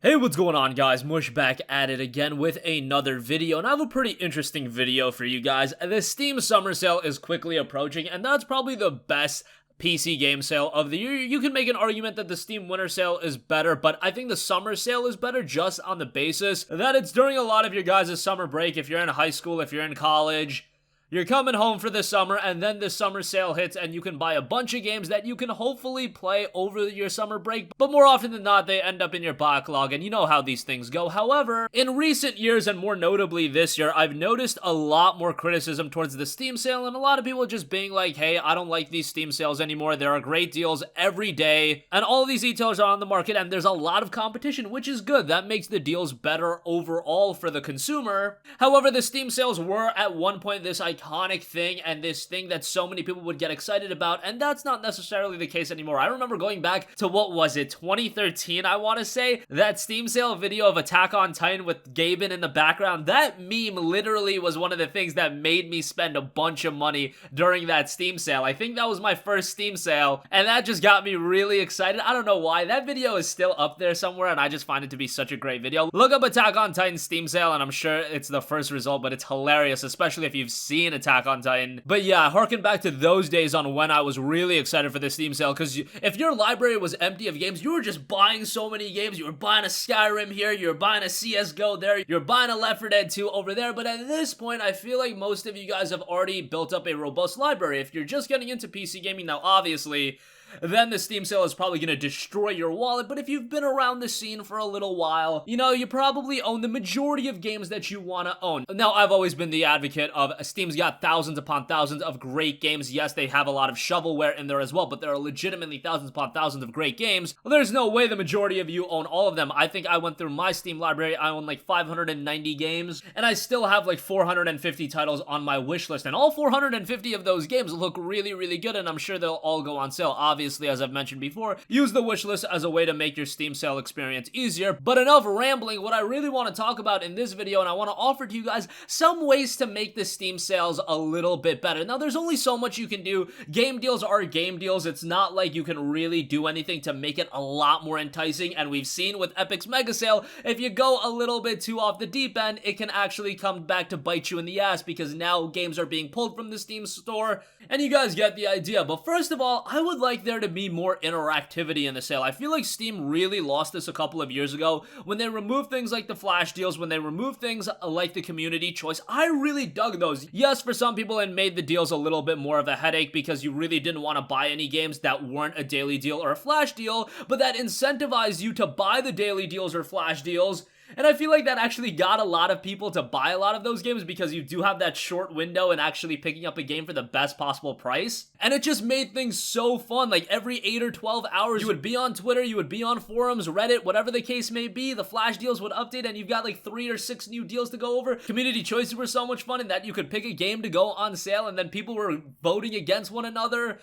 Hey, what's going on, guys? Mush back at it again with another video, and I have a pretty interesting video for you guys. The Steam Summer Sale is quickly approaching, and that's probably the best PC game sale of the year. You can make an argument that the Steam Winter Sale is better, but I think the Summer Sale is better just on the basis that it's during a lot of your guys' summer break. If you're in high school, if you're in college, you're coming home for the summer, and then the summer sale hits, and you can buy a bunch of games that you can hopefully play over your summer break, but more often than not, they end up in your backlog, and you know how these things go. However, in recent years, and more notably this year, I've noticed a lot more criticism towards the Steam sale, and a lot of people just being like, hey, I don't like these Steam sales anymore. There are great deals every day, and all of these retailers are on the market, and there's a lot of competition, which is good. That makes the deals better overall for the consumer. However, the Steam sales were at one point this iconic thing and this thing that so many people would get excited about, and that's not necessarily the case anymore. I remember going back to, what was it, 2013, I want to say, that Steam sale video of Attack on Titan with Gaben in the background. That meme literally was one of the things that made me spend a bunch of money during that Steam sale. I think that was my first Steam sale, and that just got me really excited. I don't know why. That video is still up there somewhere, and I just find it to be such a great video. Look up Attack on Titan Steam sale, and I'm sure it's the first result, but it's hilarious, especially if you've seen Attack on Titan. But yeah, harken back to those days on when I was really excited for the Steam sale, because if your library was empty of games, you were just buying so many games. You were buying a Skyrim here, you were buying a CSGO there, you're buying a Left 4 Dead 2 over there, but at this point, I feel like most of you guys have already built up a robust library. If you're just getting into PC gaming now, obviously, then the Steam sale is probably going to destroy your wallet. But if you've been around the scene for a little while, you know, you probably own the majority of games that you want to own. Now, I've always been the advocate of Steam's got thousands upon thousands of great games. Yes, they have a lot of shovelware in there as well, but there are legitimately thousands upon thousands of great games. Well, there's no way the majority of you own all of them. I think I went through my Steam library. I own like 590 games, and I still have like 450 titles on my wish list, and all 450 of those games look really, really good, and I'm sure they'll all go on sale. Obviously, as I've mentioned before, use the wishlist as a way to make your Steam sale experience easier. But enough rambling. What I really want to talk about in this video, and I want to offer to you guys some ways to make the Steam sales a little bit better. Now, there's only so much you can do. Game deals are game deals. It's not like you can really do anything to make it a lot more enticing, and we've seen with Epic's mega sale, if you go a little bit too off the deep end, it can actually come back to bite you in the ass, because now games are being pulled from the Steam store, and you guys get the idea. But first of all, I would like there to be more interactivity in the sale. I feel like Steam really lost this a couple of years ago when they removed things like the flash deals, when they removed things like the community choice. I really dug those. Yes, for some people it made the deals a little bit more of a headache because you really didn't want to buy any games that weren't a daily deal or a flash deal, but that incentivized you to buy the daily deals or flash deals. And I feel like that actually got a lot of people to buy a lot of those games because you do have that short window and actually picking up a game for the best possible price. And it just made things so fun. Like every 8 or 12 hours, you would be on Twitter, you would be on forums, Reddit, whatever the case may be. The flash deals would update and you've got like 3 or 6 new deals to go over. Community choices were so much fun in that you could pick a game to go on sale and then people were voting against one another.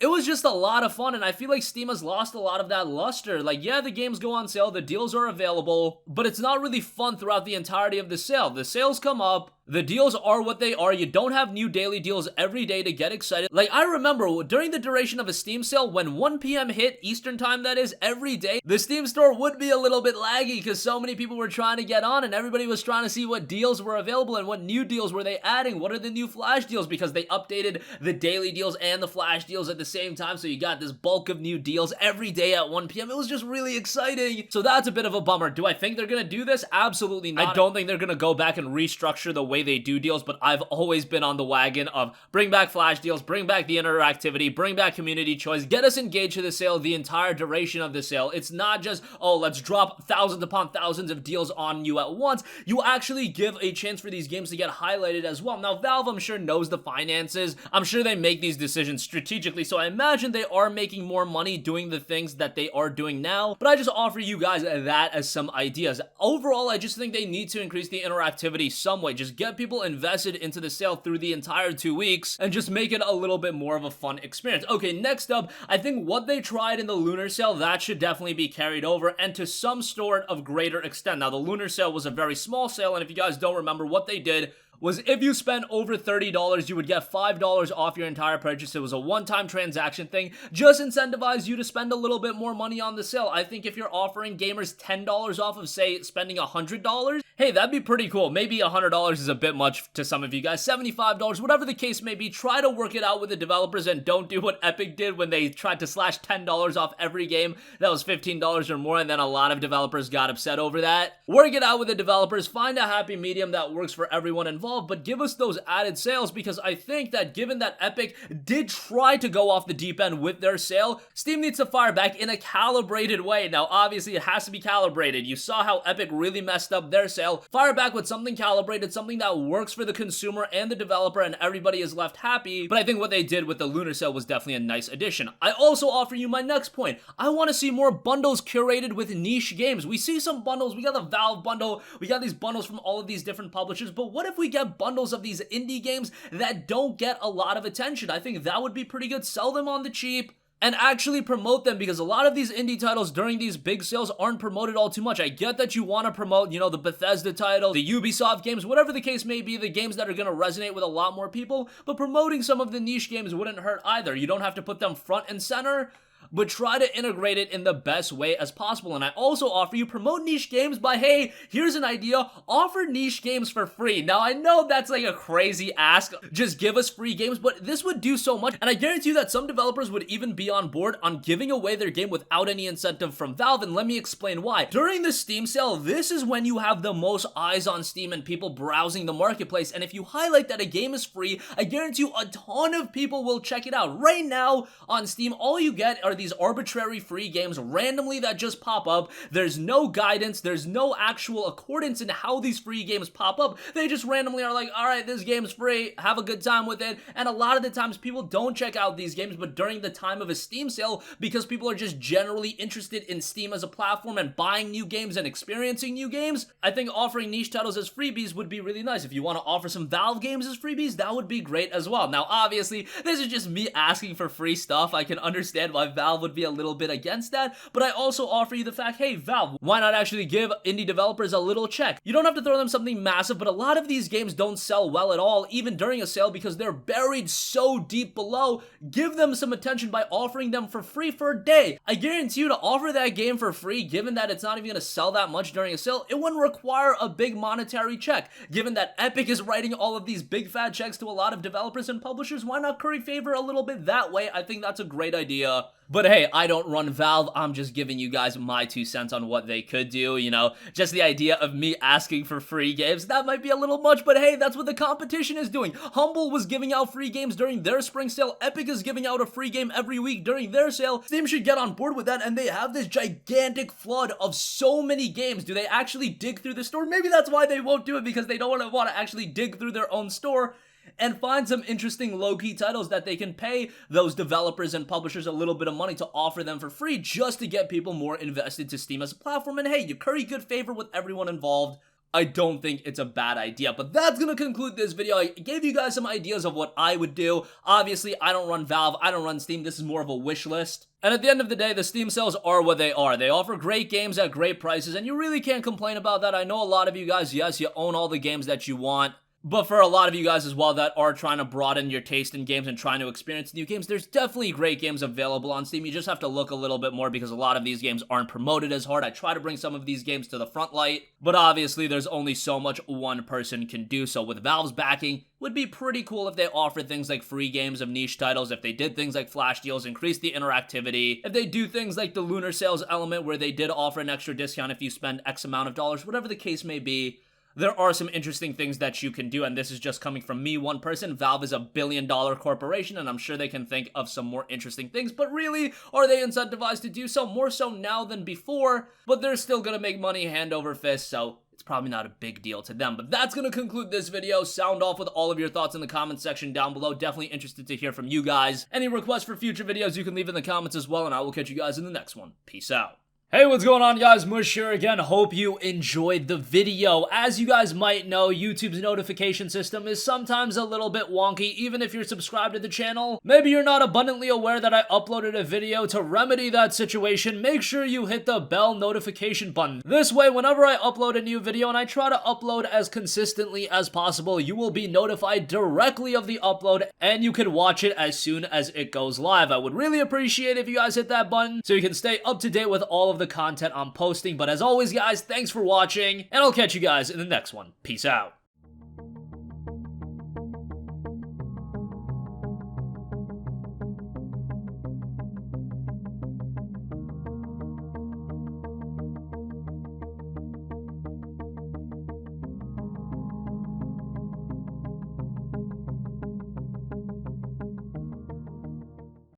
It was just a lot of fun, and I feel like Steam has lost a lot of that luster. Like, yeah, the games go on sale, the deals are available, but it's not really fun throughout the entirety of the sale. The sales come up, the deals are what they are. You don't have new daily deals every day to get excited. Like, I remember during the duration of a Steam sale, when 1 p.m. hit, Eastern time that is, every day, the Steam store would be a little bit laggy because so many people were trying to get on and everybody was trying to see what deals were available and what new deals were they adding. What are the new flash deals? Because they updated the daily deals and the flash deals at the same time, so you got this bulk of new deals every day at 1 p.m. It was just really exciting. So that's a bit of a bummer. Do I think they're gonna do this? Absolutely not. I don't think they're gonna go back and restructure the way they do deals, but I've always been on the wagon of bring back flash deals, bring back the interactivity, bring back community choice, get us engaged to the sale the entire duration of the sale. It's not just, oh, let's drop thousands upon thousands of deals on you at once. You actually give a chance for these games to get highlighted as well. Now, Valve, I'm sure, knows the finances. I'm sure they make these decisions strategically, so I imagine they are making more money doing the things that they are doing now, but I just offer you guys that as some ideas. Overall, I just think they need to increase the interactivity some way. Just get people invested into the sale through the entire 2 weeks and just make it a little bit more of a fun experience. Okay, next up, I think what they tried in the Lunar Sale, that should definitely be carried over and to some sort of greater extent. Now, the Lunar Sale was a very small sale, and if you guys don't remember, what they did was if you spent over $30, you would get $5 off your entire purchase. It was a one-time transaction thing, just incentivize you to spend a little bit more money on the sale. I think if you're offering gamers $10 off of, say, spending $100, hey, that'd be pretty cool. Maybe $100 is a bit much to some of you guys. $75, whatever the case may be, try to work it out with the developers and don't do what Epic did when they tried to slash $10 off every game that was $15 or more, and then a lot of developers got upset over that. Work it out with the developers, find a happy medium that works for everyone involved, but give us those added sales, because I think that given that Epic did try to go off the deep end with their sale, Steam needs to fire back in a calibrated way. Now, obviously, it has to be calibrated. You saw how Epic really messed up their sale. Fire back with something calibrated, something that works for the consumer and the developer, and everybody is left happy. But I think what they did with the Lunar sale was definitely a nice addition. I also offer you my next point. I want to see more bundles curated with niche games. We see some bundles. We got the Valve bundle. We got these bundles from all of these different publishers. But what if we get bundles of these indie games that don't get a lot of attention? I think that would be pretty good. Sell them on the cheap and actually promote them, because a lot of these indie titles during these big sales aren't promoted all too much. I get that you want to promote, you know, the Bethesda title, the Ubisoft games, whatever the case may be, the games that are going to resonate with a lot more people, but promoting some of the niche games wouldn't hurt either. You don't have to put them front and center, but try to integrate it in the best way as possible. And I also offer you promote niche games by, hey, here's an idea, offer niche games for free. Now, I know that's like a crazy ask, just give us free games, but this would do so much. And I guarantee you that some developers would even be on board on giving away their game without any incentive from Valve, and let me explain why. During the Steam sale, this is when you have the most eyes on Steam and people browsing the marketplace, and if you highlight that a game is free, I guarantee you a ton of people will check it out. Right now on Steam, all you get are these arbitrary free games randomly that just pop up. There's no guidance, there's no actual accordance in how these free games pop up. They just randomly are like, alright, this game's free, have a good time with it. And a lot of the times people don't check out these games, but during the time of a Steam sale, because people are just generally interested in Steam as a platform and buying new games and experiencing new games, I think offering niche titles as freebies would be really nice. If you want to offer some Valve games as freebies, that would be great as well. Now, obviously, this is just me asking for free stuff. I can understand why Valve would be a little bit against that, but I also offer you the fact, hey, Valve, why not actually give indie developers a little check? You don't have to throw them something massive, but a lot of these games don't sell well at all, even during a sale, because they're buried so deep below. Give them some attention by offering them for free for a day. I guarantee you, to offer that game for free, given that it's not even going to sell that much during a sale, it wouldn't require a big monetary check. Given that Epic is writing all of these big fat checks to a lot of developers and publishers, why not curry favor a little bit that way? I think that's a great idea. But hey, I don't run Valve, I'm just giving you guys my 2 cents on what they could do, you know, just the idea of me asking for free games, that might be a little much, but hey, that's what the competition is doing. Humble was giving out free games during their spring sale, Epic is giving out a free game every week during their sale. Steam should get on board with that, and they have this gigantic flood of so many games. Do they actually dig through the store? Maybe that's why they won't do it, because they don't want to actually dig through their own store and find some interesting low-key titles that they can pay those developers and publishers a little bit of money to offer them for free, just to get people more invested to Steam as a platform. And hey, you curry good favor with everyone involved. I don't think it's a bad idea. But that's gonna conclude this video. I gave you guys some ideas of what I would do. Obviously, I don't run Valve, I don't run Steam. This is more of a wish list. And at the end of the day, the Steam sales are what they are. They offer great games at great prices, and you really can't complain about that. I know a lot of you guys, yes, you own all the games that you want. But for a lot of you guys as well that are trying to broaden your taste in games and trying to experience new games, there's definitely great games available on Steam. You just have to look a little bit more, because a lot of these games aren't promoted as hard. I try to bring some of these games to the front light, but obviously there's only so much one person can do. So with Valve's backing, it would be pretty cool if they offered things like free games of niche titles, if they did things like flash deals, increase the interactivity, if they do things like the Lunar sales element where they did offer an extra discount if you spend X amount of dollars, whatever the case may be. There are some interesting things that you can do, and this is just coming from me, one person. Valve is a billion-dollar corporation, and I'm sure they can think of some more interesting things, but really, are they incentivized to do so? More so now than before, but they're still gonna make money hand over fist, so it's probably not a big deal to them. But that's gonna conclude this video. Sound off with all of your thoughts in the comment section down below. Definitely interested to hear from you guys. Any requests for future videos you can leave in the comments as well, and I will catch you guys in the next one. Peace out. Hey, what's going on, guys? Mush here again. Hope you enjoyed the video. As you guys might know, YouTube's notification system is sometimes a little bit wonky, even if you're subscribed to the channel. Maybe you're not abundantly aware that I uploaded a video. To remedy that situation, make sure you hit the bell notification button. This way, whenever I upload a new video, and I try to upload as consistently as possible, you will be notified directly of the upload, and you can watch it as soon as it goes live. I would really appreciate if you guys hit that button so you can stay up to date with all of the content I'm posting. But as always, guys, thanks for watching, and I'll catch you guys in the next one. Peace out.